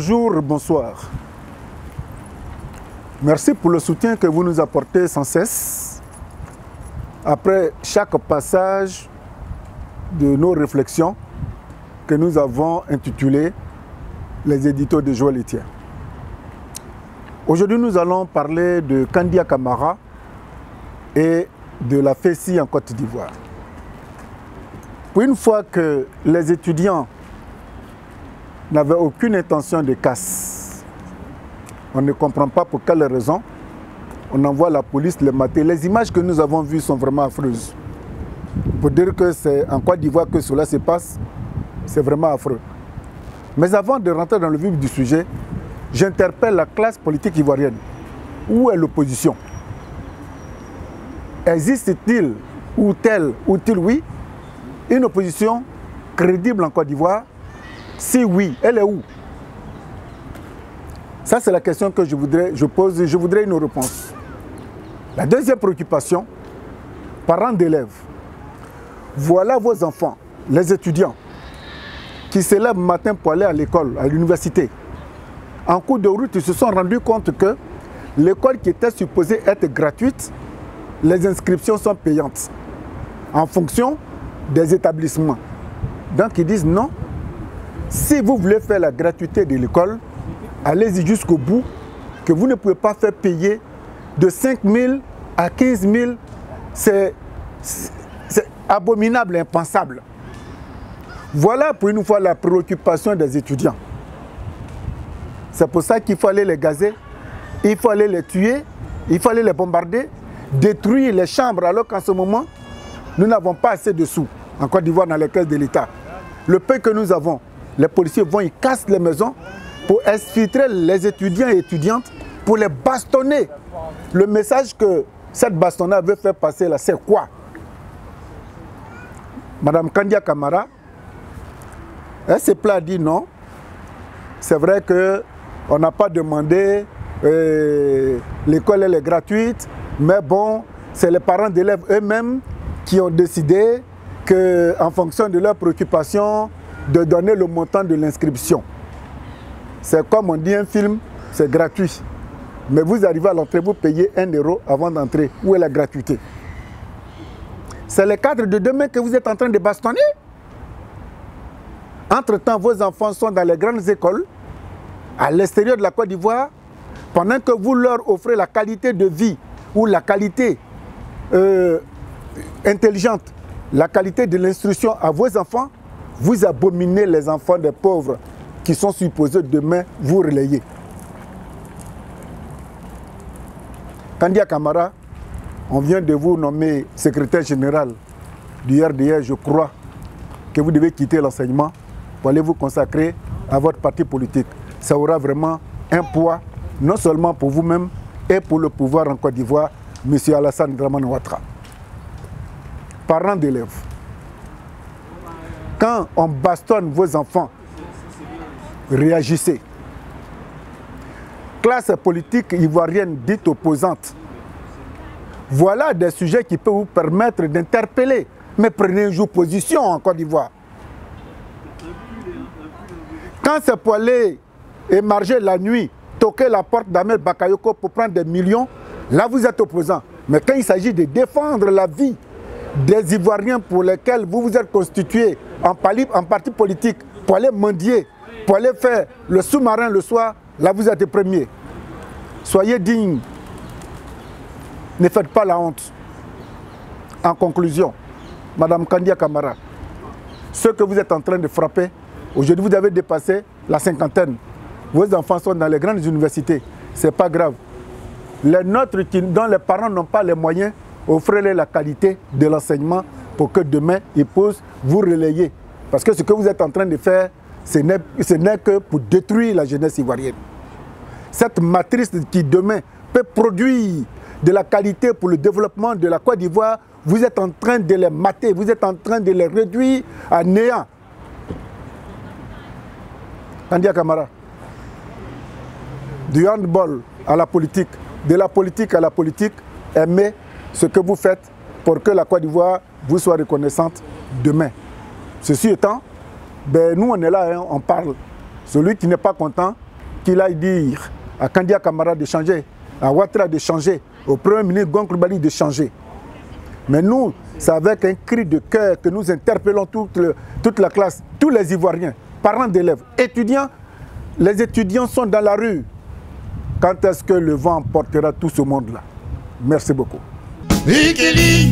Bonjour, bonsoir. Merci pour le soutien que vous nous apportez sans cesse. Après chaque passage de nos réflexions que nous avons intitulées les éditos de Joël Etienne. Aujourd'hui, nous allons parler de Kandia Camara et de la FESI en Côte d'Ivoire. Pour une fois que les étudiants n'avaient aucune intention de casse, on ne comprend pas pour quelle raison on envoie la police les mater. Les images que nous avons vues sont vraiment affreuses. Pour dire que c'est en Côte d'Ivoire que cela se passe, c'est vraiment affreux. Mais avant de rentrer dans le vif du sujet, j'interpelle la classe politique ivoirienne. Où est l'opposition? Existe-t-il, ou tel, ou-t-il, oui, une opposition crédible en Côte d'Ivoire? Si oui, elle est où? Ça, c'est la question que je pose. Je voudrais une réponse. La deuxième préoccupation, parents d'élèves. Voilà vos enfants, les étudiants, qui se lèvent le matin pour aller à l'école, à l'université. En cours de route, ils se sont rendus compte que l'école qui était supposée être gratuite, les inscriptions sont payantes en fonction des établissements. Donc ils disent non, si vous voulez faire la gratuité de l'école, allez-y jusqu'au bout, que vous ne pouvez pas faire payer de 5 000 à 15 000. C'est abominable, impensable. Voilà pour une fois la préoccupation des étudiants. C'est pour ça qu'il faut aller les gazer, il faut aller les tuer, il faut aller les bombarder, détruire les chambres, alors qu'en ce moment, nous n'avons pas assez de sous en Côte d'Ivoire dans les caisses de l'État. Le peu que nous avons, les policiers vont, ils cassent les maisons pour exfiltrer les étudiants et étudiantes, pour les bastonner. Le message que cette bastonnade veut faire passer là, c'est quoi? Madame Kandia Camara, elle s'est plainte, a dit non. C'est vrai qu'on n'a pas demandé, l'école elle est gratuite, mais bon, c'est les parents d'élèves eux-mêmes qui ont décidé qu'en fonction de leurs préoccupations, de donner le montant de l'inscription. C'est comme on dit un film, c'est gratuit. Mais vous arrivez à l'entrée, vous payez 1 € avant d'entrer. Où est la gratuité? C'est les cadres de demain que vous êtes en train de bastonner. Entre-temps, vos enfants sont dans les grandes écoles, à l'extérieur de la Côte d'Ivoire, pendant que vous leur offrez la qualité de vie ou la qualité intelligente, la qualité de l'instruction à vos enfants, vous abominez les enfants des pauvres qui sont supposés demain vous relayer. Kandia Camara, on vient de vous nommer secrétaire général du RDR. Je crois que vous devez quitter l'enseignement pour aller vous consacrer à votre parti politique. Ça aura vraiment un poids, non seulement pour vous-même et pour le pouvoir en Côte d'Ivoire, M. Alassane Dramane Ouattara. Parents d'élèves, quand on bastonne vos enfants, réagissez. Classe politique ivoirienne dite opposante, voilà des sujets qui peuvent vous permettre d'interpeller. Mais prenez un jour position en Côte d'Ivoire. Quand c'est pour aller émarger la nuit, toquer la porte d'Ahmed Bakayoko pour prendre des millions, là vous êtes opposant. Mais quand il s'agit de défendre la vie des Ivoiriens pour lesquels vous vous êtes constitué en parti politique, pour aller mendier, pour aller faire le sous-marin le soir, là vous êtes premier. Soyez dignes. Ne faites pas la honte. En conclusion, Madame Kandia Camara, ce que vous êtes en train de frapper, aujourd'hui vous avez dépassé la cinquantaine. Vos enfants sont dans les grandes universités. Ce n'est pas grave. Les nôtres dont les parents n'ont pas les moyens, offrez-les la qualité de l'enseignement pour que demain ils puissent vous relayer. Parce que ce que vous êtes en train de faire, ce n'est que pour détruire la jeunesse ivoirienne. Cette matrice qui demain peut produire de la qualité pour le développement de la Côte d'Ivoire, vous êtes en train de les mater, vous êtes en train de les réduire à néant. Kandia Camara, du handball à la politique, de la politique à la politique, aimez ce que vous faites pour que la Côte d'Ivoire vous soit reconnaissante demain. Ceci étant, ben nous on est là, hein, on parle. Celui qui n'est pas content, qu'il aille dire à Kandia Camara de changer, à Ouattara de changer, au Premier ministre Gon Coulibaly de changer. Mais nous, c'est avec un cri de cœur que nous interpellons toute la classe, tous les Ivoiriens, parents d'élèves, étudiants. Les étudiants sont dans la rue. Quand est-ce que le vent emportera tout ce monde-là? Merci beaucoup. Ekeli